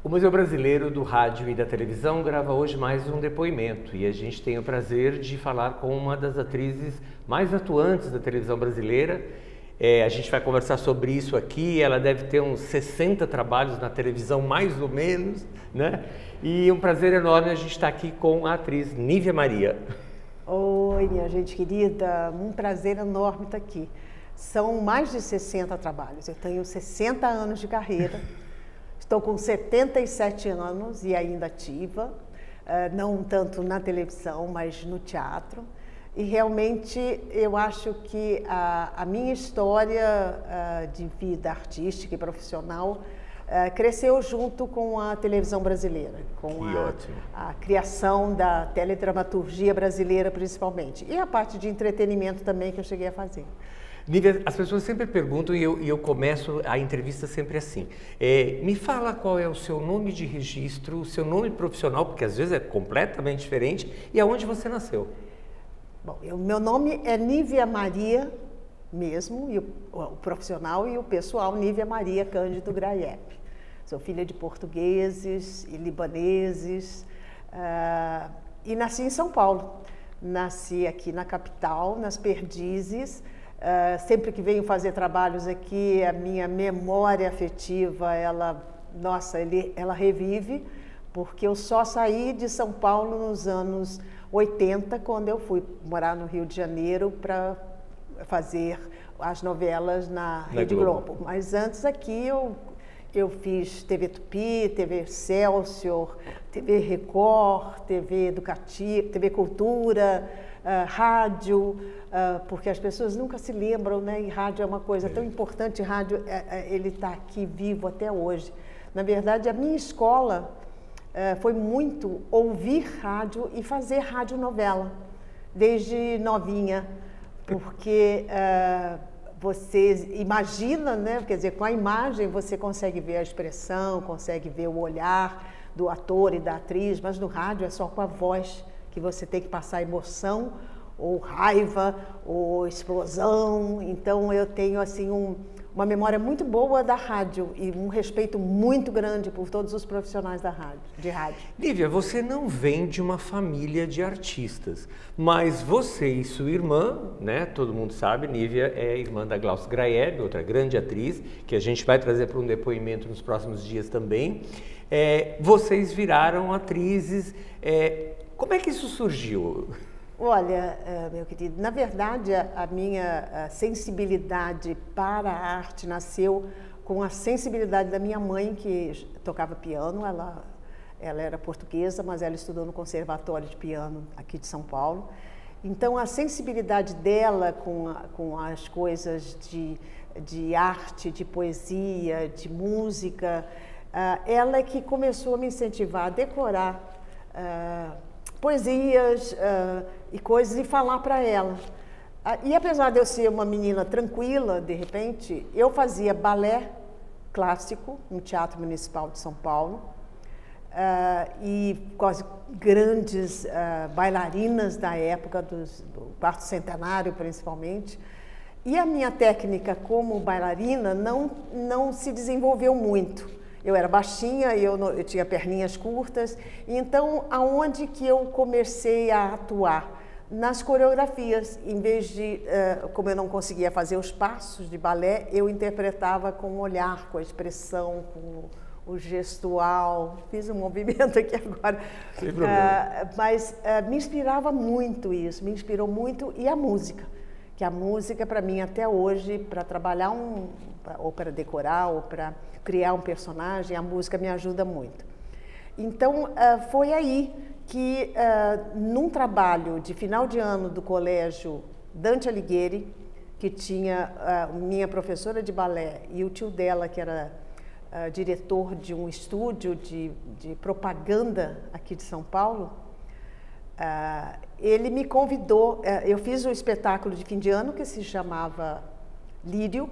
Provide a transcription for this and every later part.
O Museu Brasileiro do Rádio e da Televisão grava hoje mais um depoimento e a gente tem o prazer de falar com uma das atrizes mais atuantes da televisão brasileira. A gente vai conversar sobre isso aqui, ela deve ter uns 60 trabalhos na televisão, mais ou menos, né? E um prazer enorme a gente estar aqui com a atriz Nívia Maria. Oi, minha gente querida, um prazer enorme estar aqui. São mais de 60 trabalhos, eu tenho 60 anos de carreira. Estou com 77 anos e ainda ativa, não tanto na televisão, mas no teatro. E realmente eu acho que a minha história de vida artística e profissional cresceu junto com a televisão brasileira, com a criação da teledramaturgia brasileira principalmente. E a parte de entretenimento também que eu cheguei a fazer. Nívia, as pessoas sempre perguntam e eu começo a entrevista sempre assim. Me fala qual é o seu nome de registro, o seu nome profissional, porque às vezes é completamente diferente, e aonde você nasceu? Bom, meu nome é Nívia Maria mesmo, e o profissional e o pessoal Nívia Maria Cândido Graeb. Sou filha de portugueses e libaneses e nasci em São Paulo. Nasci aqui na capital, nas Perdizes. Sempre que venho fazer trabalhos aqui, a minha memória afetiva, ela revive, porque eu só saí de São Paulo nos anos 80, quando eu fui morar no Rio de Janeiro para fazer as novelas na Rede Globo. Mas antes aqui eu fiz TV Tupi, TV Excelsior, TV Record, TV Educativa, TV Cultura, rádio, porque as pessoas nunca se lembram, né? E rádio é uma coisa tão importante, rádio, ele está aqui vivo até hoje. Na verdade, a minha escola foi muito ouvir rádio e fazer radionovela, desde novinha, porque você imagina, né? Quer dizer, com a imagem você consegue ver a expressão, consegue ver o olhar do ator e da atriz, mas no rádio é só com a voz que você tem que passar emoção, ou raiva, ou explosão. Então eu tenho assim uma memória muito boa da rádio e um respeito muito grande por todos os profissionais de rádio. Nívia, você não vem de uma família de artistas, mas você e sua irmã, né, todo mundo sabe, Nívia é irmã da Glaucia Graeb, outra grande atriz, que a gente vai trazer para um depoimento nos próximos dias também. Vocês viraram atrizes. Como é que isso surgiu? Olha, meu querido, na verdade a minha sensibilidade para a arte nasceu com a sensibilidade da minha mãe, que tocava piano. Ela era portuguesa, mas ela estudou no Conservatório de Piano aqui de São Paulo. Então a sensibilidade dela com as coisas de arte, de poesia, de música, ela é que começou a me incentivar a decorar poesias e coisas e falar para ela. E apesar de eu ser uma menina tranquila, de repente, eu fazia balé clássico no Teatro Municipal de São Paulo e com as grandes bailarinas da época, do quarto centenário principalmente. E a minha técnica como bailarina não se desenvolveu muito. Eu era baixinha e eu tinha perninhas curtas, então aonde que eu comecei a atuar? Nas coreografias, em vez de, como eu não conseguia fazer os passos de balé, eu interpretava com o olhar, com a expressão, com o gestual. Fiz um movimento aqui agora. Sem problema. Mas me inspirava muito isso, me inspirou muito, e a música. Que a música, para mim, até hoje, para trabalhar ou para decorar, ou para criar um personagem, a música me ajuda muito. Então, foi aí que, num trabalho de final de ano do colégio Dante Alighieri, que tinha minha professora de balé e o tio dela, que era diretor de um estúdio de propaganda aqui de São Paulo, ele me convidou. Eu fiz um espetáculo de fim de ano que se chamava Lírio,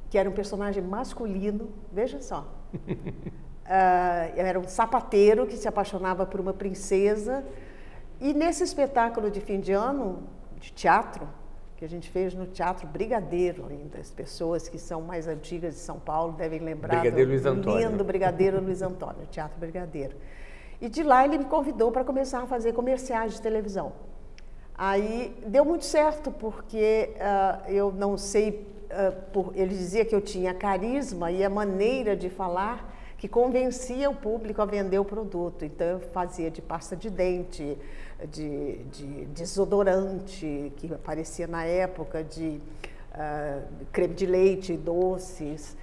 que era um personagem masculino, veja só. Era um sapateiro que se apaixonava por uma princesa. E nesse espetáculo de fim de ano, de teatro, que a gente fez no Teatro Brigadeiro ainda. As pessoas que são mais antigas de São Paulo devem lembrar Brigadeiro Luiz do Antônio. lindo Brigadeiro Luiz Antônio, Teatro Brigadeiro. E de lá ele me convidou para começar a fazer comerciais de televisão. Aí deu muito certo, porque eu não sei, ele dizia que eu tinha carisma e a maneira de falar que convencia o público a vender o produto. Então eu fazia de pasta de dente, de desodorante, que aparecia na época, de creme de leite, doces.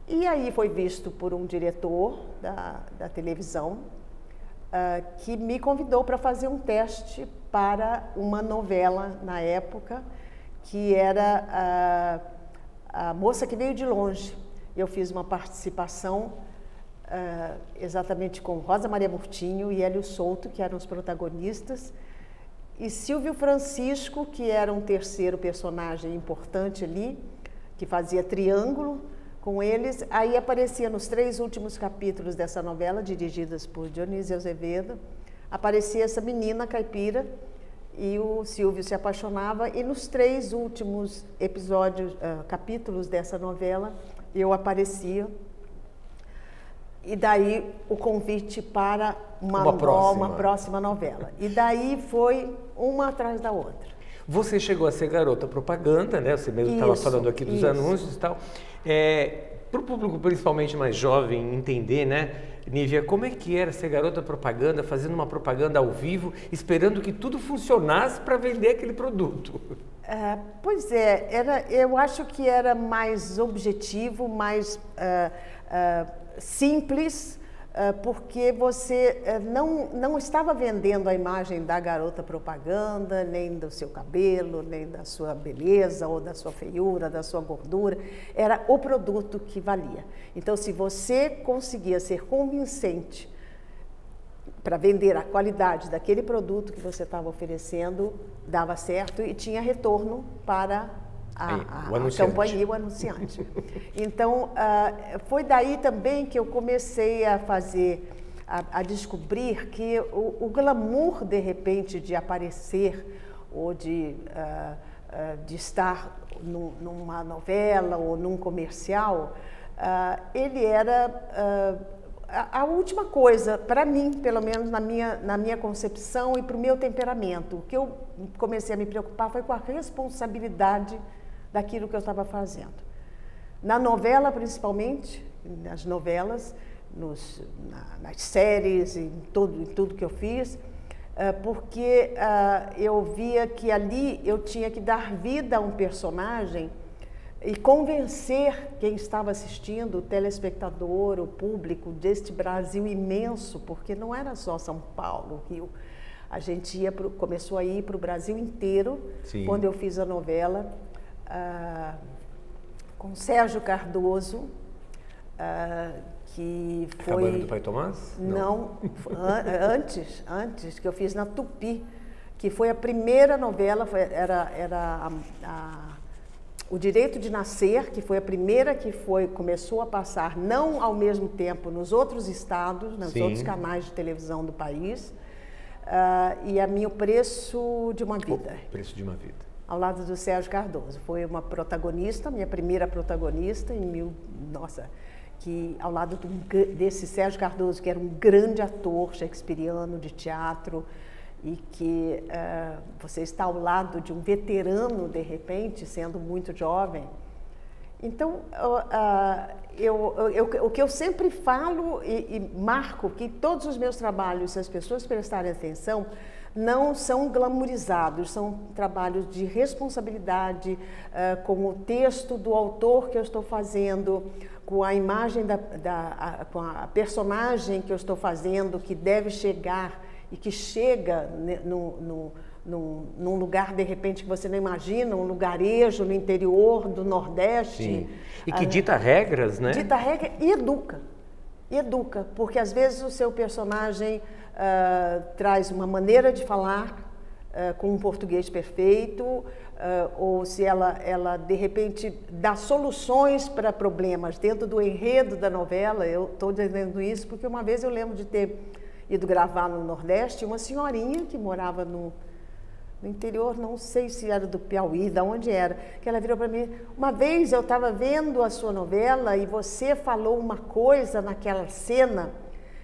E aí foi visto por um diretor da televisão, que me convidou para fazer um teste para uma novela na época, que era a Moça que Veio de Longe. Eu fiz uma participação exatamente com Rosa Maria Murtinho e Hélio Souto, que eram os protagonistas, e Silvio Francisco, que era um terceiro personagem importante ali, que fazia triângulo com eles. Aí aparecia nos 3 últimos capítulos dessa novela, dirigidas por Dionísio Azevedo, aparecia essa menina caipira e o Silvio se apaixonava, e nos 3 últimos capítulos dessa novela eu aparecia. E daí o convite para uma próxima novela. E daí foi uma atrás da outra. Você chegou a ser garota propaganda, né? Você mesmo estava falando aqui dos anúncios e tal. Para o público principalmente mais jovem entender, né, Nívia, como é que era ser garota propaganda, fazendo uma propaganda ao vivo, esperando que tudo funcionasse para vender aquele produto? Pois é, eu acho que era mais objetivo, mais simples, porque você não estava vendendo a imagem da garota propaganda, nem do seu cabelo, nem da sua beleza, ou da sua feiura, da sua gordura. Era o produto que valia. Então, se você conseguia ser convincente para vender a qualidade daquele produto que você estava oferecendo, dava certo e tinha retorno para a campanha e o anunciante. Então, foi daí também que eu comecei a a descobrir que o glamour, de repente, de aparecer ou de estar numa novela ou num comercial, ele era a última coisa, para mim, pelo menos na minha concepção e para o meu temperamento. O que eu comecei a me preocupar foi com a responsabilidade daquilo que eu estava fazendo. Na novela, principalmente, nas novelas, nas séries, em tudo que eu fiz, porque eu via que ali eu tinha que dar vida a um personagem e convencer quem estava assistindo, o telespectador, o público deste Brasil imenso, porque não era só São Paulo, Rio. A gente começou a ir para o Brasil inteiro. Sim. Quando eu fiz a novela com Sérgio Cardoso, que foi... Cabana do Pai Tomás? Não, antes, que eu fiz na Tupi, que foi a primeira novela, era O Direito de Nascer, que foi a primeira que começou a passar, não ao mesmo tempo, nos outros estados, nos outros canais de televisão do país, e O Preço de uma Vida. O Preço de uma Vida. Ao lado do Sérgio Cardoso. Foi uma protagonista, minha primeira protagonista, que ao lado desse Sérgio Cardoso, que era um grande ator shakespeariano de teatro, e que você está ao lado de um veterano, de repente, sendo muito jovem. Então, o que eu sempre falo e marco, que todos os meus trabalhos, se as pessoas prestarem atenção, não são glamourizados, são trabalhos de responsabilidade, com o texto do autor que eu estou fazendo, com a imagem com a personagem que eu estou fazendo, que deve chegar e que chega num lugar, de repente, que você não imagina, um lugarejo no interior do Nordeste. Sim. E que dita regras, né? Dita regra e educa, porque às vezes o seu personagem traz uma maneira de falar com um português perfeito, ou se ela de repente dá soluções para problemas dentro do enredo da novela. Eu estou dizendo isso porque uma vez eu lembro de ter ido gravar no Nordeste uma senhorinha que morava no interior, não sei se era do Piauí, de onde era, que ela virou para mim, uma vez eu estava vendo a sua novela e você falou uma coisa naquela cena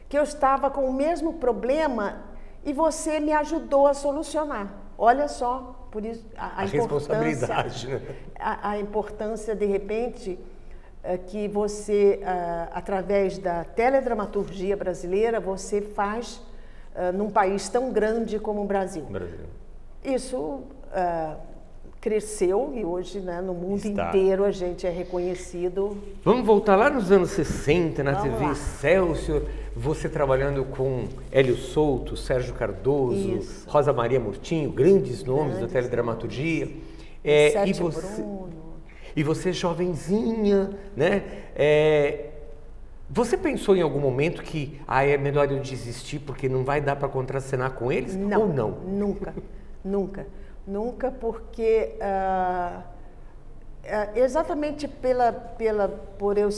que eu estava com o mesmo problema e você me ajudou a solucionar. Olha só, por isso a responsabilidade, né? A importância, de repente, que você, através da teledramaturgia brasileira, você faz num país tão grande como o Brasil. Isso cresceu e hoje, né, no mundo inteiro a gente é reconhecido. Vamos voltar lá nos anos 60, na Vamos TV lá. Excelsior, você trabalhando com Hélio Souto, Sérgio Cardoso, Isso. Rosa Maria Murtinho, grandes nomes da teledramaturgia. E você jovenzinha, né? Você pensou em algum momento que é melhor eu desistir porque não vai dar para contracenar com eles? Não, ou não? Nunca, porque exatamente por eu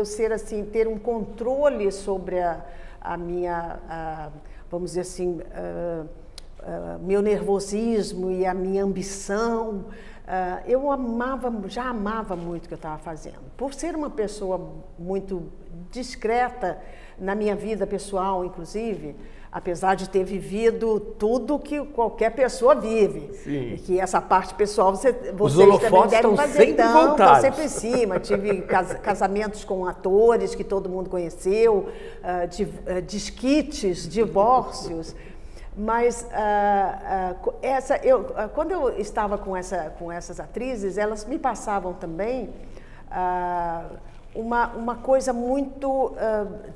ser assim, ter um controle sobre a minha, vamos dizer assim, meu nervosismo e a minha ambição, eu já amava muito o que eu estava fazendo. Por ser uma pessoa muito discreta na minha vida pessoal, inclusive, apesar de ter vivido tudo que qualquer pessoa vive. Sim. E que essa parte pessoal vocês também devem fazer. Sempre voltados. Estou sempre em cima. Tive casamentos com atores que todo mundo conheceu, desquites, divórcios. Mas quando eu estava com essas atrizes, elas me passavam também uma coisa muito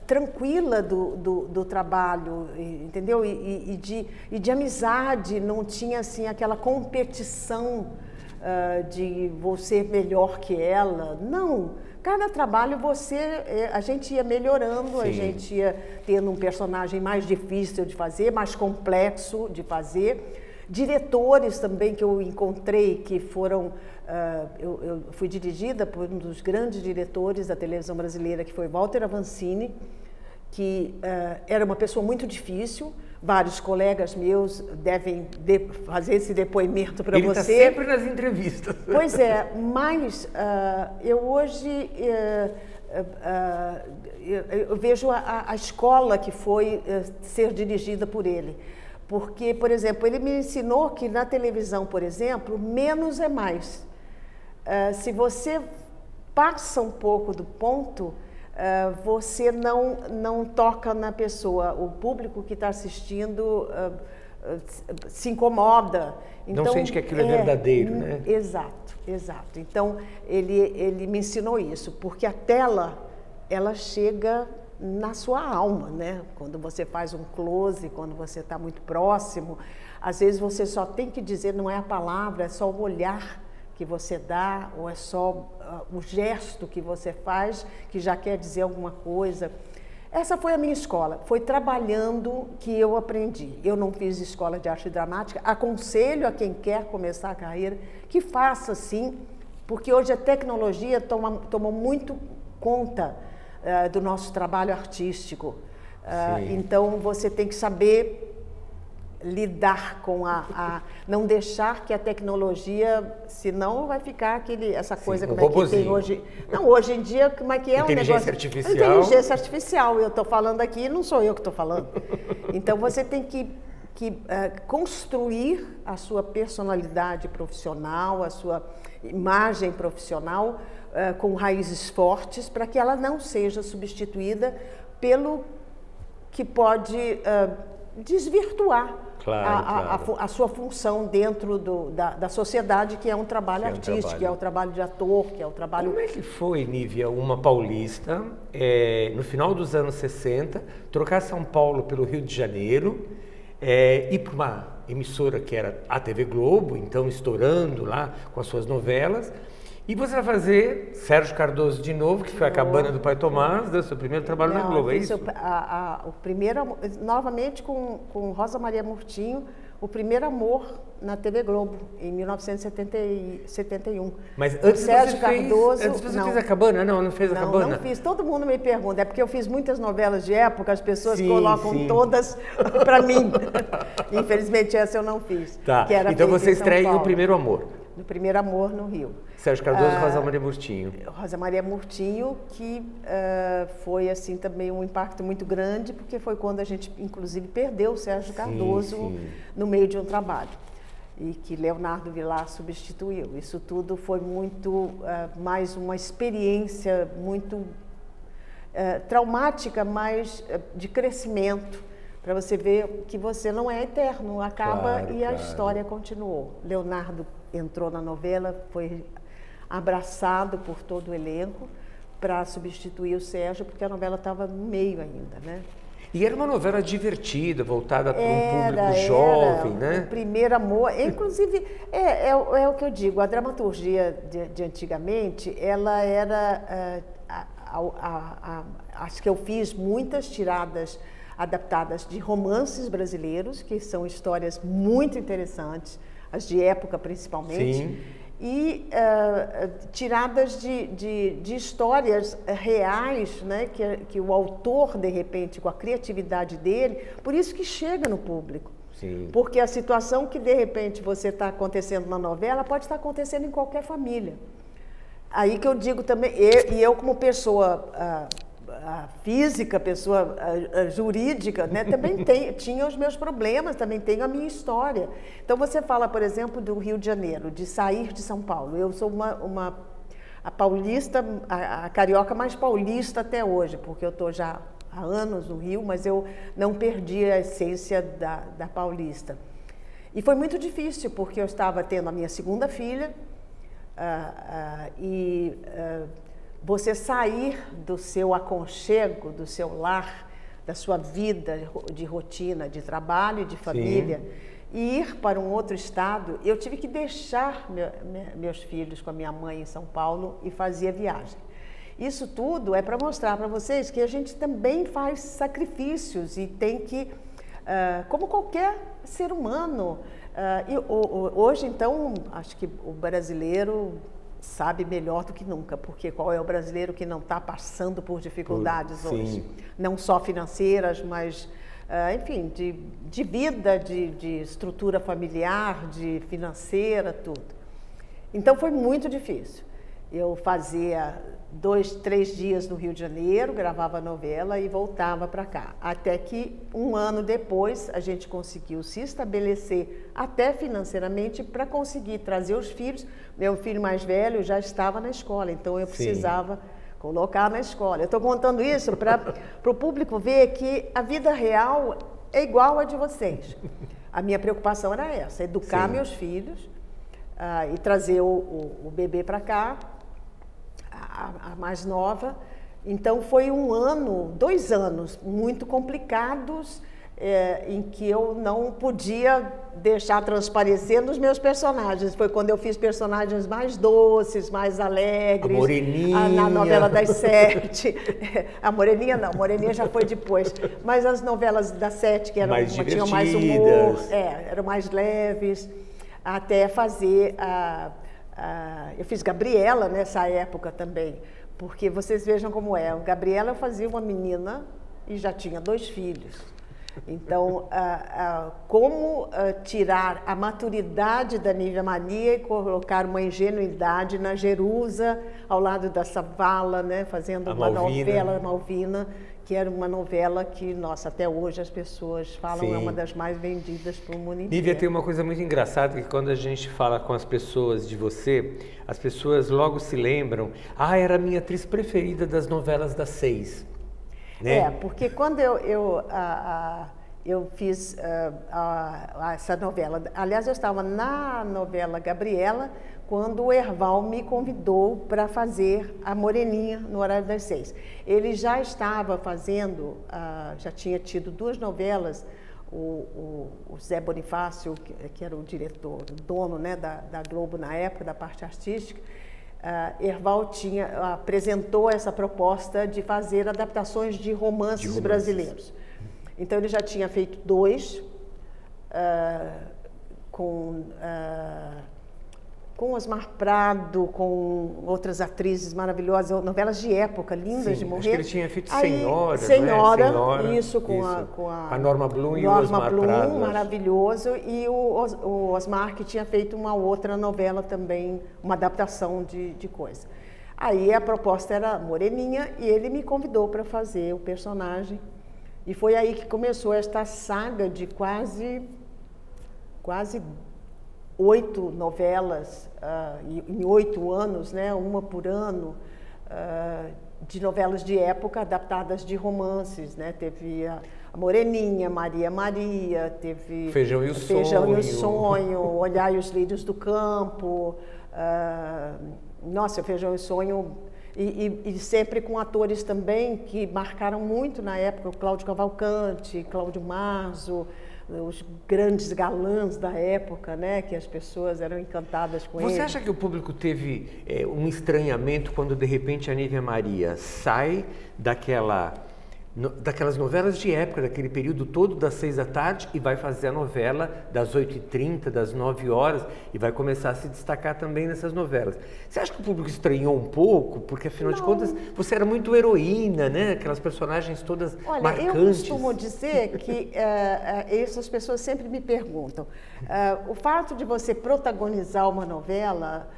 tranquila do trabalho, entendeu? E de amizade, não tinha assim aquela competição de você melhor que ela, não. Cada trabalho a gente ia melhorando, Sim. A gente ia tendo um personagem mais difícil de fazer, mais complexo de fazer. Diretores também que eu encontrei, que foram... eu fui dirigida por um dos grandes diretores da televisão brasileira, que foi Walter Avancini, que era uma pessoa muito difícil. Vários colegas meus devem fazer esse depoimento para você. Ele está sempre nas entrevistas. Pois é, mas eu hoje eu vejo a escola que foi ser dirigida por ele. Porque, por exemplo, ele me ensinou que na televisão, por exemplo, menos é mais. Se você passa um pouco do ponto, você não toca na pessoa. O público que está assistindo se incomoda. Então, não sente que aquilo é verdadeiro, né? Exato. Então, ele me ensinou isso, porque a tela, ela chega na sua alma, né? Quando você faz um close, quando você está muito próximo, às vezes você só tem que dizer, não é a palavra, é só o olhar que você dá, ou é só o gesto que você faz, que já quer dizer alguma coisa. Essa foi a minha escola, foi trabalhando que eu aprendi. Eu não fiz escola de arte dramática, aconselho a quem quer começar a carreira que faça sim, porque hoje a tecnologia toma muito conta do nosso trabalho artístico. Então você tem que saber lidar com não deixar que a tecnologia, senão vai ficar essa coisa, sim, como é que tem hoje. Não, hoje em dia, como é que é um negócio? Artificial. Inteligência artificial. Eu estou falando aqui, não sou eu que estou falando. Então você tem que construir a sua personalidade profissional, a sua imagem profissional com raízes fortes, para que ela não seja substituída pelo que pode desvirtuar a sua função dentro da sociedade, que é um trabalho artístico, que é o trabalho de ator, que é o trabalho... Como é que foi, Nívia, uma paulista, no final dos anos 60, trocar São Paulo pelo Rio de Janeiro, ir para uma emissora que era a TV Globo, então estourando lá com as suas novelas, e você vai fazer Sérgio Cardoso de novo, que foi a Cabana do Pai Tomás, do seu primeiro trabalho na Globo, é isso? O primeiro, novamente com Rosa Maria Murtinho, O Primeiro Amor na TV Globo, em 1971. Mas antes Sérgio você fez, Cardoso, antes você não. fez a Cabana? Não fez a Cabana? Não fiz. Todo mundo me pergunta. É porque eu fiz muitas novelas de época, as pessoas Sim, colocam sim. todas para mim. Infelizmente, essa eu não fiz. Tá, Que era então feita você em São estreia Paulo. No Primeiro Amor. No Primeiro Amor, no Rio. Sérgio Cardoso e Rosa Maria Murtinho. Rosa Maria Murtinho, que foi assim também um impacto muito grande, porque foi quando a gente, inclusive, perdeu o Sérgio Cardoso no meio de um trabalho. E que Leonardo Vilar substituiu. Isso tudo foi muito, mais uma experiência muito traumática, mas de crescimento, para você ver que você não é eterno, acaba e a história continuou. Leonardo entrou na novela, foi abraçado por todo o elenco para substituir o Sérgio, porque a novela estava no meio ainda, né? E era uma novela divertida, voltada para um público jovem, né? O Primeiro Amor, inclusive, é o que eu digo, a dramaturgia de antigamente, ela era, acho que eu fiz muitas tiradas adaptadas de romances brasileiros, que são histórias muito interessantes, as de época principalmente. Sim. E tiradas de histórias reais, né, que o autor, de repente, com a criatividade dele, por isso que chega no público. Sim. Porque a situação que, de repente, você está acontecendo na novela, pode estar acontecendo em qualquer família. Aí que eu digo também, eu como pessoa física, pessoa jurídica, né, também tinha os meus problemas, também tenho a minha história. Então você fala, por exemplo, do Rio de Janeiro, de sair de São Paulo. Eu sou a paulista, a carioca mais paulista até hoje, porque eu estou já há anos no Rio, mas eu não perdi a essência da paulista. E foi muito difícil, porque eu estava tendo a minha segunda filha, você sair do seu aconchego, do seu lar, da sua vida de rotina, de trabalho, de família, e ir para um outro estado, eu tive que deixar meus filhos com a minha mãe em São Paulo e fazia viagem. Isso tudo é para mostrar para vocês que a gente também faz sacrifícios e tem que, como qualquer ser humano, hoje então, acho que o brasileiro sabe melhor do que nunca, porque qual é o brasileiro que não está passando por dificuldades hoje? Não só financeiras, mas, enfim, de vida, de estrutura familiar, de financeira, tudo. Então foi muito difícil. Eu fazia 2, 3 dias no Rio de Janeiro, gravava a novela e voltava para cá. Até que, um ano depois, a gente conseguiu se estabelecer até financeiramente para conseguir trazer os filhos. Meu filho mais velho já estava na escola, então eu precisava colocar na escola. Eu estou contando isso para o público ver que a vida real é igual a de vocês. A minha preocupação era essa, educar meus filhos e trazer o bebê para cá, a mais nova. Então foi 1 ano, 2 anos muito complicados, em que eu não podia deixar transparecer nos meus personagens. Foi quando eu fiz personagens mais doces, mais alegres. A Moreninha. Na novela das 7. A Moreninha não, a Moreninha já foi depois. Mas as novelas das 7, que eram, tinham mais humor, eram mais leves, até fazer eu fiz Gabriela nessa época também, porque vocês vejam como é. Gabriela eu fazia uma menina e já tinha 2 filhos. Então, como tirar a maturidade da Nívia Maria e colocar uma ingenuidade na Jerusa, ao lado da Savala, né, fazendo uma novela, Malvina, que era uma novela que, nossa, até hoje as pessoas falam, é uma das mais vendidas para o mundo inteiro. Nívia, tem uma coisa muito engraçada, que quando a gente fala com as pessoas de você, as pessoas logo se lembram, era a minha atriz preferida das novelas das 6. Né? Porque quando eu fiz essa novela, aliás, eu estava na novela Gabriela, quando o Herval me convidou para fazer a Moreninha no horário das 6. Ele já estava fazendo, já tinha tido 2 novelas, o Zé Bonifácio, que era o diretor, o dono, né, da Globo na época, da parte artística, Herval apresentou essa proposta de fazer adaptações de romances brasileiros. Então ele já tinha feito 2, com Osmar Prado, com outras atrizes maravilhosas, novelas de época, lindas de morrer. Acho que ele tinha feito Senhora, Senhora, não é? Senhora, isso, com a Norma Bloom e o Osmar Prado. Maravilhoso, e o Osmar, que tinha feito uma outra novela também, uma adaptação de coisa. Aí a proposta era Moreninha e ele me convidou para fazer o personagem. E foi aí que começou esta saga de quase 8 novelas, em 8 anos, né, uma por ano, de novelas de época adaptadas de romances, né? Teve a Moreninha, Maria, teve Feijão e o Sonho, Olhar e os Lírios do Campo, nossa, Feijão e o Sonho, e sempre com atores também que marcaram muito na época, o Cláudio Cavalcante, Cláudio Marzo, os grandes galãs da época, né, que as pessoas eram encantadas com ele. Você acha que o público teve um estranhamento quando, de repente, a Nívia Maria sai daquelas novelas de época, daquele período todo das 6 da tarde e vai fazer a novela das 8h30, das 9 horas e vai começar a se destacar também nessas novelas? Você acha que o público estranhou um pouco? Porque, afinal de contas, você era muito heroína, né? Aquelas personagens todas marcantes. Eu costumo dizer que essas pessoas sempre me perguntam, o fato de você protagonizar uma novela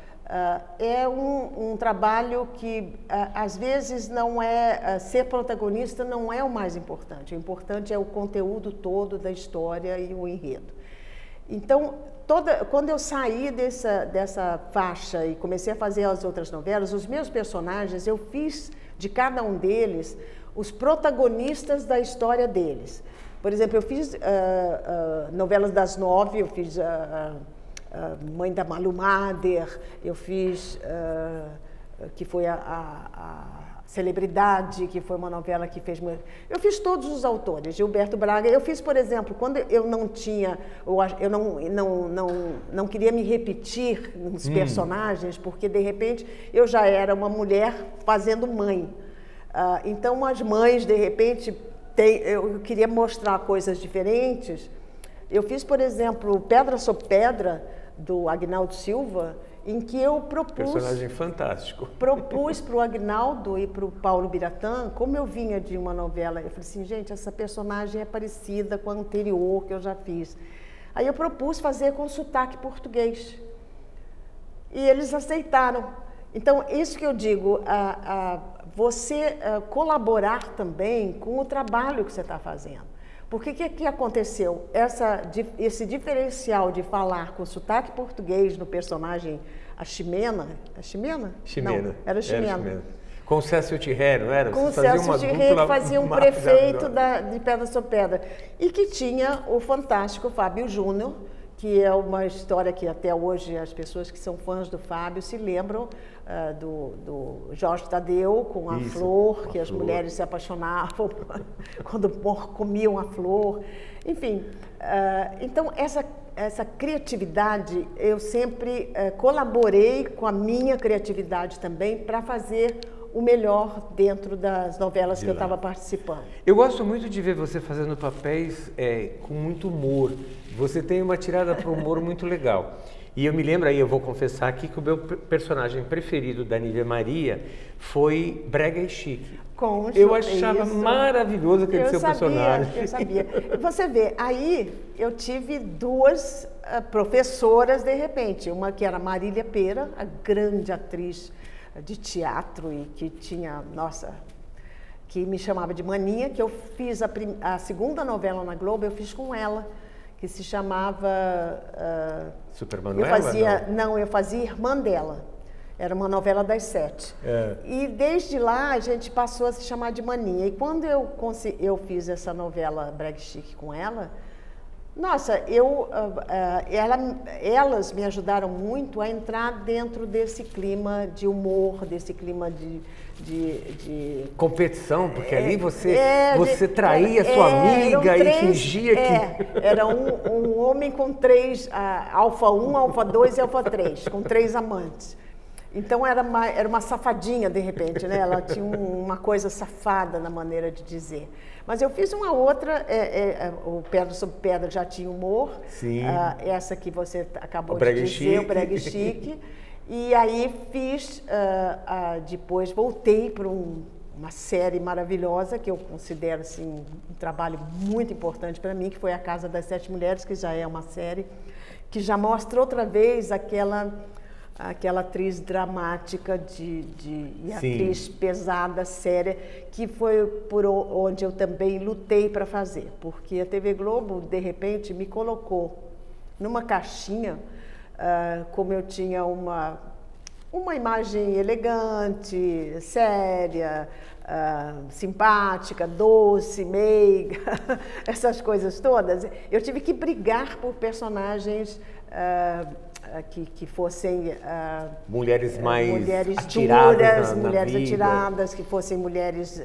é um trabalho que, às vezes, não é... ser protagonista não é o mais importante. O importante é o conteúdo todo da história e o enredo. Então, quando eu saí dessa faixa e comecei a fazer as outras novelas, os meus personagens, eu fiz de cada um deles os protagonistas da história deles. Por exemplo, eu fiz novelas das 9, eu fiz... Mãe da Malu Mader, eu fiz, que foi a Celebridade, que foi uma novela que fez... Eu fiz todos os autores, Gilberto Braga. Eu fiz, por exemplo, quando eu não tinha... Eu não queria me repetir nos personagens, porque, de repente, eu já era uma mulher fazendo mãe. Então, as mães, de repente, eu queria mostrar coisas diferentes. Eu fiz, por exemplo, Pedra sobre Pedra, do Agnaldo Silva, em que eu personagem fantástico. Propus para o Agnaldo e para o Paulo Biratã, como eu vinha de uma novela, eu falei assim, gente, essa personagem é parecida com a anterior que eu já fiz. Aí eu propus fazer com sotaque português. E eles aceitaram. Então, isso que eu digo, você colaborar também com o trabalho que você está fazendo. Porque o que aconteceu? Esse diferencial de falar com sotaque português no personagem, a Ximena... A Ximena? Ximena. Não, era Ximena. Com o Cécio Thierry, não era? Com o Cécio Thierry, que fazia um prefeito de Pedra sobre Pedra. E que tinha o fantástico Fábio Júnior, que é uma história que até hoje as pessoas que são fãs do Fábio se lembram do Jorge Tadeu com a flor, que as mulheres se apaixonavam quando comiam a flor. Enfim, então essa criatividade, eu sempre colaborei com a minha criatividade também para fazer o melhor dentro das novelas que eu estava participando. Eu gosto muito de ver você fazendo papéis com muito humor. Você tem uma tirada para o humor muito legal. E eu me lembro, aí eu vou confessar aqui, que o meu personagem preferido da Nívia Maria foi Brega e Chique. Eu achava maravilhoso aquele seu personagem. Eu sabia. Você vê, aí eu tive 2 professoras de repente. Uma que era Marília Pera, a grande atriz de teatro e que tinha, que me chamava de Maninha, que eu fiz a segunda novela na Globo, eu fiz com ela, que se chamava... Super Manuela? Eu fazia Irmã dela. Era uma novela das 7. E desde lá a gente passou a se chamar de Maninha. E quando eu fiz essa novela Brega Chique com ela, nossa, elas me ajudaram muito a entrar dentro desse clima de humor, desse clima de competição, porque ali você traía sua amiga e fingia que... Era um homem com 3, alfa 1, alfa 2 e alfa 3, com 3 amantes. Então era uma safadinha, de repente, né? Ela tinha uma coisa safada na maneira de dizer. Mas eu fiz uma outra, o Pedra sobre Pedra já tinha humor. Sim. Essa que você acabou de dizer, o Brega Chique. E aí fiz, depois voltei para uma série maravilhosa, que eu considero assim, um trabalho muito importante para mim, que foi A Casa das Sete Mulheres, que já é uma série que já mostra outra vez aquela atriz dramática e atriz pesada, séria, que foi por onde eu também lutei para fazer, porque a TV Globo, de repente, me colocou numa caixinha, como eu tinha uma imagem elegante, séria, simpática, doce, meiga, essas coisas todas. Eu tive que brigar por personagens que fossem mulheres mais mulheres atiradas duras, na mulheres vida. atiradas, que fossem mulheres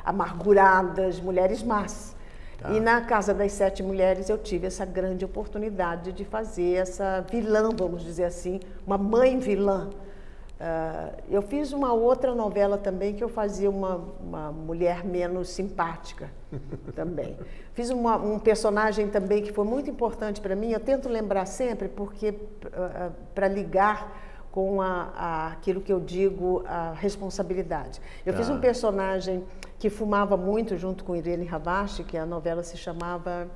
amarguradas, mulheres más. Tá. E na Casa das Sete Mulheres eu tive essa grande oportunidade de fazer essa vilã, vamos dizer assim, uma mãe vilã. Eu fiz uma outra novela também que eu fazia uma mulher menos simpática também. Fiz um personagem também que foi muito importante para mim, eu tento lembrar sempre, porque para ligar com aquilo que eu digo, a responsabilidade. Eu fiz um personagem que fumava muito junto com Irene Ravache, que a novela se chamava...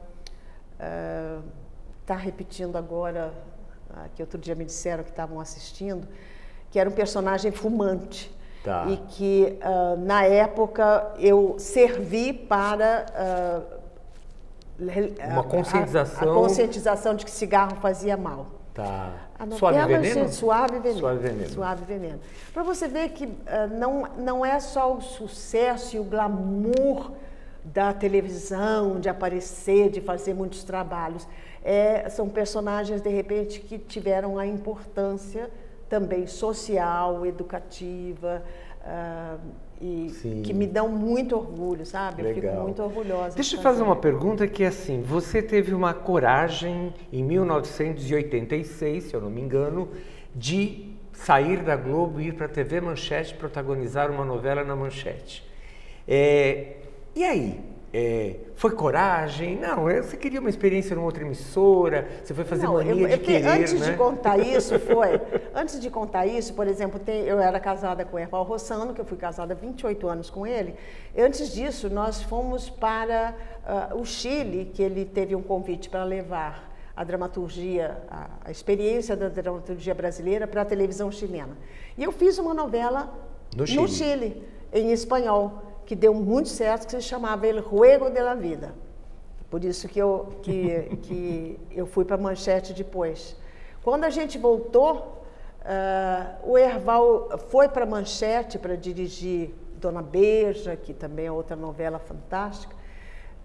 Está repetindo agora, que outro dia me disseram que estavam assistindo, que era um personagem fumante. Tá. E que, na época, eu servi para... uma conscientização... A conscientização de que cigarro fazia mal. Tá. Suave Veneno? Suave Veneno. Suave Veneno. Suave Veneno. Para você ver que não é só o sucesso e o glamour da televisão, de aparecer, de fazer muitos trabalhos. São personagens, de repente, que tiveram a importância também social, educativa, e Sim. que me dão muito orgulho, sabe? Legal. Eu fico muito orgulhosa. Deixa eu fazer uma pergunta que é assim, você teve uma coragem em 1986, se eu não me engano, de sair da Globo e ir para a TV Manchete, protagonizar uma novela na Manchete. E aí? Foi coragem? Não, você queria uma experiência numa outra emissora, você foi fazer Mania de Querer, antes né? de contar isso, por exemplo, eu era casada com o Erval Rossano, que eu fui casada há 28 anos com ele. Antes disso, nós fomos para o Chile, que ele teve um convite para levar a dramaturgia, a experiência da dramaturgia brasileira para a televisão chilena. E eu fiz uma novela no Chile, em espanhol, que deu muito certo, que se chamava El Juego de la Vida. Por isso que eu fui para a Manchete depois. Quando a gente voltou, o Erval foi para a Manchete para dirigir Dona Beija, que também é outra novela fantástica.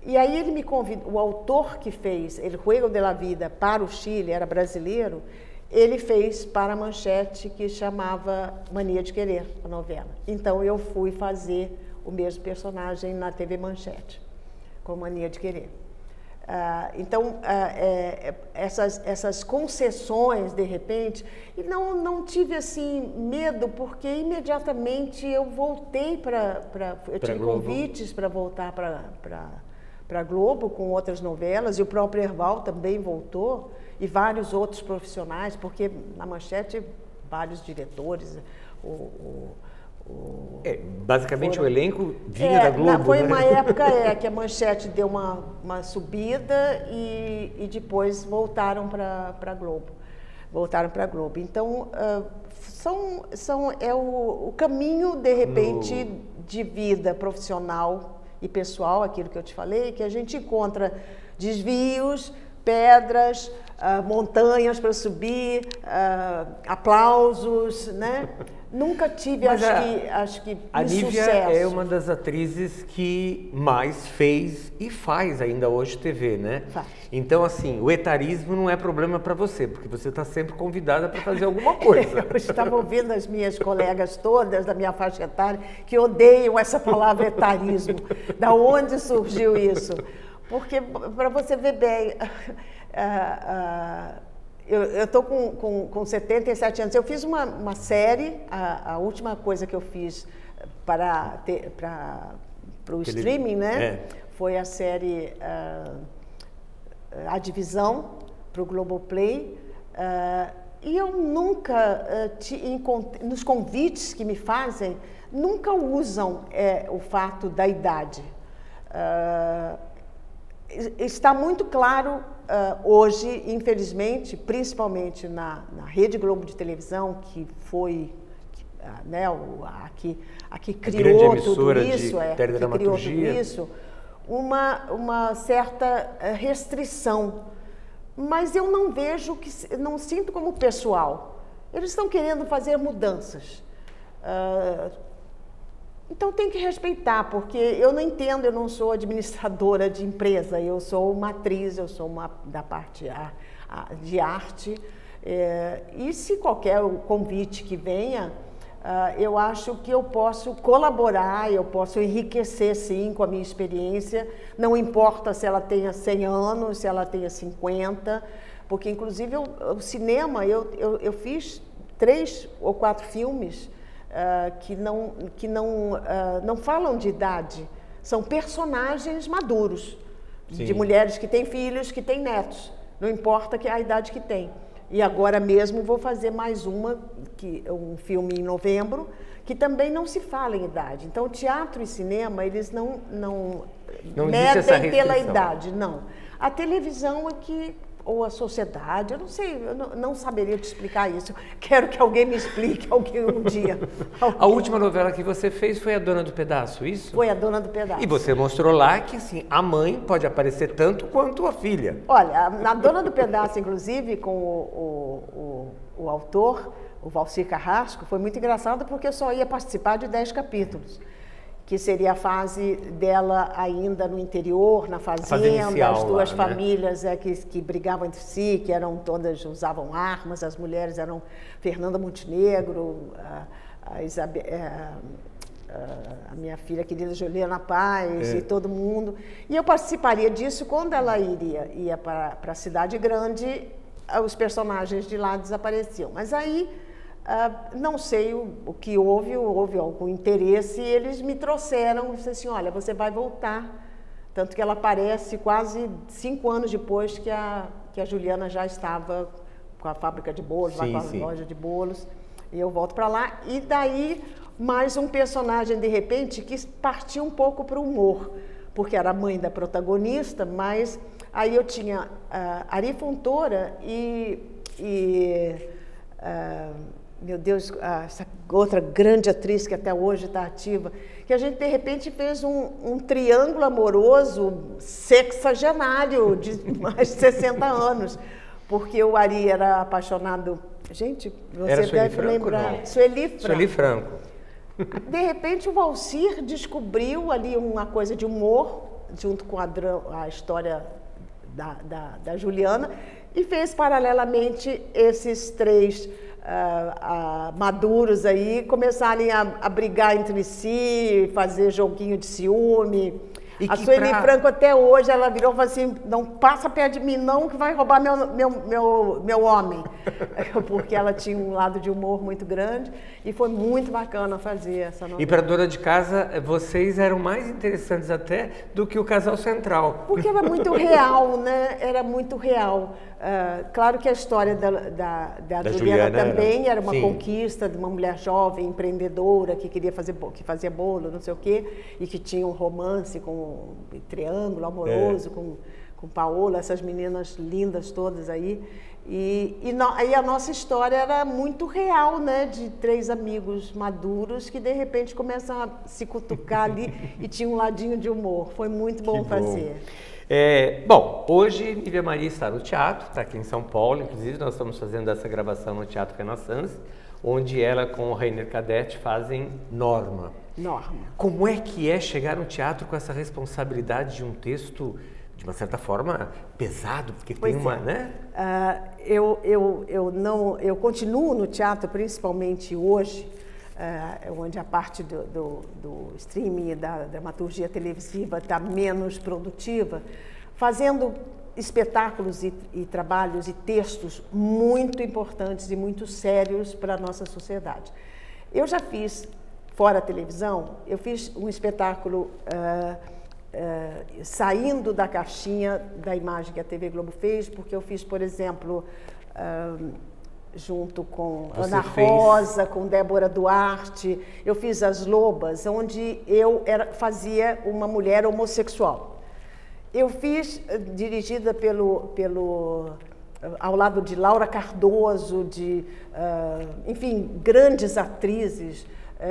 E aí ele me convidou, o autor que fez El Juego de la Vida para o Chile, era brasileiro, ele fez para a Manchete, que chamava Mania de Querer, a novela. Então eu fui fazer o mesmo personagem na TV Manchete, com Mania de Querer. Essas concessões, de repente, e não tive assim medo, porque imediatamente eu voltei eu tive convites para voltar para a Globo com outras novelas, e o próprio Erval também voltou, e vários outros profissionais, porque na Manchete vários diretores, basicamente o elenco vinha da Globo. Foi uma época que a Manchete deu uma subida e depois voltaram para a Globo. Então, é o caminho, de repente, de vida profissional e pessoal, aquilo que eu te falei, que a gente encontra desvios, pedras, montanhas para subir, aplausos, né? Nunca tive, acho que a Nívia sucesso. É uma das atrizes que mais fez e faz ainda hoje TV, né? Faz. Então, assim, o etarismo não é problema para você, porque você está sempre convidada para fazer alguma coisa. Eu estava ouvindo as minhas colegas todas da minha faixa etária que odeiam essa palavra etarismo. Da onde surgiu isso? Porque, para você ver bem, Eu estou com 77 anos. Eu fiz uma série, a última coisa que eu fiz para o streaming, né? Foi a série A Divisão, para o Globoplay. E eu nunca, nos convites que me fazem, nunca usam o fato da idade. Está muito claro hoje, infelizmente, principalmente na Rede Globo de televisão, que foi a que criou tudo isso, uma certa restrição. Mas eu não vejo, não sinto como pessoal. Eles estão querendo fazer mudanças. Então tem que respeitar, porque eu não entendo, eu não sou administradora de empresa, eu sou uma atriz, eu sou da parte de arte. E se qualquer convite que venha, eu acho que eu posso colaborar, eu posso enriquecer, sim, com a minha experiência. Não importa se ela tenha 100 anos, se ela tenha 50, porque, inclusive, o cinema, eu fiz 3 ou 4 filmes que não falam de idade. São personagens maduros, sim, de mulheres que têm filhos, que têm netos. Não importa a idade que tem. E agora mesmo vou fazer mais um filme em novembro, que também não se fala em idade. Então, teatro e cinema, eles não medem pela idade, não. A televisão é ou a sociedade, eu não sei, eu não saberia te explicar isso. Quero que alguém me explique um dia. A última novela que você fez foi A Dona do Pedaço, isso? Foi A Dona do Pedaço. E você mostrou lá que, assim, a mãe pode aparecer tanto quanto a filha. Olha, na Dona do Pedaço, inclusive, com o autor, o Valcir Carrasco, foi muito engraçado porque eu só ia participar de 10 capítulos. Que seria a fase dela ainda no interior, na fazenda, inicial, as duas famílias que brigavam entre si, que eram todas, usavam armas, as mulheres eram Fernanda Montenegro, a minha filha querida Juliana Paz e todo mundo. E eu participaria disso quando ela ia para a cidade grande, os personagens de lá desapareciam. Mas aí... não sei o que houve algum interesse, e eles me trouxeram e disseram assim, olha, você vai voltar. Tanto que ela aparece quase 5 anos depois que a Juliana já estava com a fábrica de bolos, sim, lá com a loja de bolos, e eu volto para lá. E daí, mais um personagem, de repente, que partiu um pouco para o humor, porque era a mãe da protagonista, mas aí eu tinha Ari Fontoura meu Deus, essa outra grande atriz que até hoje está ativa, que a gente, de repente, fez um triângulo amoroso sexagenário, de mais de 60 anos, porque o Ari era apaixonado... Gente, você deve lembrar. Sueli Franco. De repente, o Valcir descobriu ali uma coisa de humor, junto com a história da Juliana, e fez, paralelamente, esses 3... maduros aí, começarem a brigar entre si, fazer joguinho de ciúme. A Sueli Franco até hoje, ela virou e falou assim, não passa perto de mim não, que vai roubar meu homem. Porque ela tinha um lado de humor muito grande e foi muito bacana fazer essa novela. E para Dona de Casa, vocês eram mais interessantes até do que o casal central. Porque era muito real, né? Era muito real. Claro que a história da Juliana também era uma conquista de uma mulher jovem, empreendedora, que fazia bolo, não sei o quê, e que tinha um romance com um triângulo amoroso com Paola, essas meninas lindas todas aí. E a nossa história era muito real, né? De 3 amigos maduros que de repente começam a se cutucar ali e tinha um ladinho de humor. Foi muito bom fazer. Bom, hoje Nívia Maria está no teatro, está aqui em São Paulo, inclusive nós estamos fazendo essa gravação no Teatro Renaissance, onde ela com o Rainer Cadete fazem Norma. Como é que é chegar no teatro com essa responsabilidade de um texto, de uma certa forma, pesado? Porque tem uma, né? Eu continuo no teatro, principalmente hoje, onde a parte do streaming e da dramaturgia televisiva está menos produtiva, fazendo espetáculos e trabalhos e textos muito importantes e muito sérios para a nossa sociedade. Eu já fiz, fora a televisão, eu fiz um espetáculo saindo da caixinha da imagem que a TV Globo fez, porque eu fiz, por exemplo, junto com Ana Rosa, com Débora Duarte, eu fiz As Lobas, onde eu fazia uma mulher homossexual. Eu fiz, dirigida ao lado de Laura Cardoso, enfim, grandes atrizes,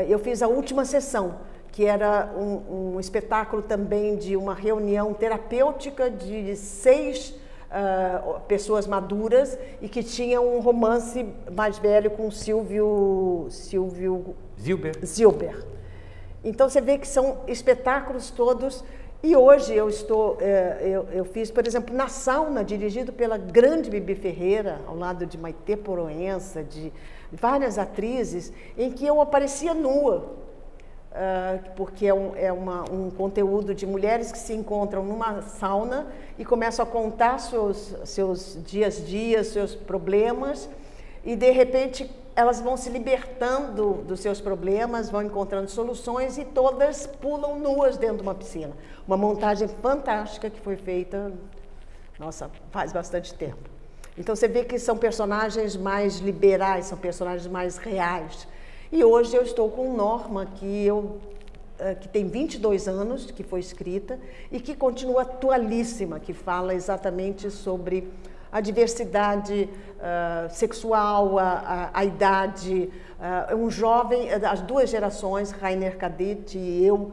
eu fiz A Última Sessão, que era um espetáculo também de uma reunião terapêutica de 6 pessoas maduras e que tinha um romance mais velho com Silvio Zilber. Então você vê que são espetáculos todos. E hoje eu fiz, por exemplo, Na Sauna, dirigido pela grande Bibi Ferreira, ao lado de Maitê Proença, de várias atrizes, em que eu aparecia nua, porque é um conteúdo de mulheres que se encontram numa sauna e começam a contar seus dias a dia, seus problemas, e de repente elas vão se libertando dos seus problemas, vão encontrando soluções e todas pulam nuas dentro de uma piscina. Uma montagem fantástica que foi feita, nossa, faz bastante tempo. Então você vê que são personagens mais liberais, são personagens mais reais. E hoje eu estou com Norma, que tem 22 anos, que foi escrita e que continua atualíssima, que fala exatamente sobre a diversidade sexual, a idade, um jovem, as 2 gerações, Rainer Kadett e eu,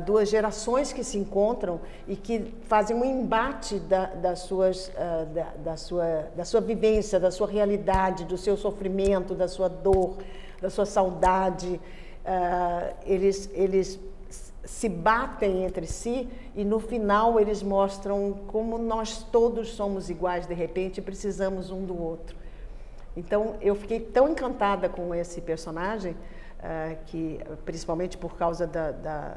2 gerações que se encontram e que fazem um embate da sua vivência, da sua realidade, do seu sofrimento, da sua dor, da sua saudade. Eles se batem entre si e no final eles mostram como nós todos somos iguais de repente e precisamos um do outro. Então eu fiquei tão encantada com esse personagem, que principalmente por causa da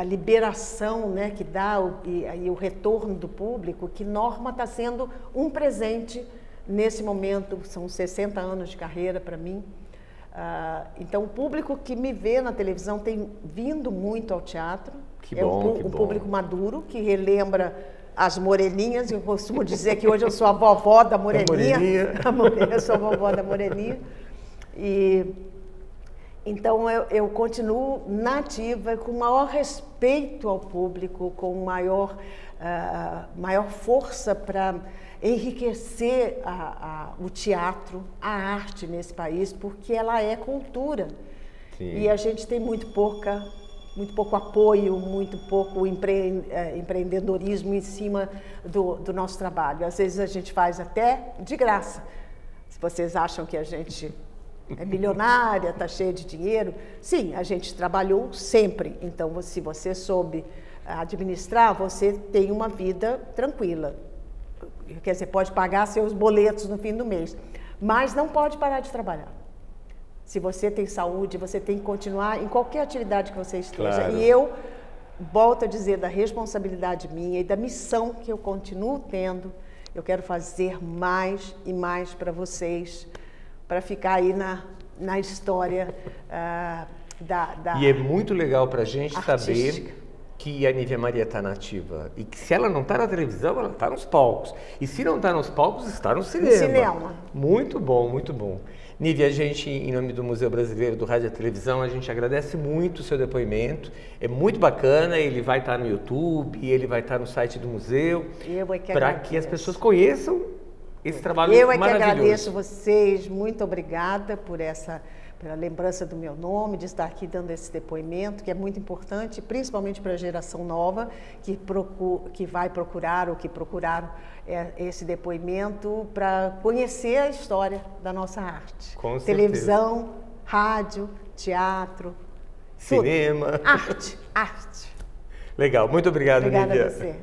liberação, né, que dá e o retorno do público, que Norma está sendo um presente nesse momento. São 60 anos de carreira para mim. Então, o público que me vê na televisão tem vindo muito ao teatro. Um público maduro, que relembra as moreninhas. Eu costumo dizer que hoje eu sou a vovó da moreninha. Eu sou a vovó da moreninha. Então, eu continuo nativa, com maior respeito ao público, com maior força para enriquecer o teatro, a arte nesse país, porque ela é cultura. Sim. E a gente tem muito pouco apoio, muito pouco empreendedorismo em cima do nosso trabalho. Às vezes a gente faz até de graça. Se vocês acham que a gente é milionária, está cheia de dinheiro, sim, a gente trabalhou sempre. Então, se você soube administrar, você tem uma vida tranquila. Quer dizer, pode pagar seus boletos no fim do mês, mas não pode parar de trabalhar. Se você tem saúde, você tem que continuar em qualquer atividade que você esteja. Claro. E eu volto a dizer da responsabilidade minha e da missão que eu continuo tendo. Eu quero fazer mais e mais para vocês, para ficar aí na história E é muito legal para a gente artística. Saber que a Nívia Maria está nativa e que se ela não está na televisão, ela está nos palcos. E se não está nos palcos, está no cinema. No cinema. Muito bom, muito bom. Nívia, a gente, em nome do Museu Brasileiro do Rádio e Televisão, a gente agradece muito o seu depoimento. É muito bacana, ele vai estar no YouTube, ele vai estar no site do museu, para que as pessoas conheçam esse trabalho maravilhoso. Eu é que agradeço vocês, muito obrigada pela lembrança do meu nome, de estar aqui dando esse depoimento, que é muito importante, principalmente para a geração nova, que vai procurar ou que procuraram esse depoimento para conhecer a história da nossa arte. Com certeza. Televisão, rádio, teatro, cinema. Tudo. Arte. Legal, muito obrigado, Nívia. Obrigada a você.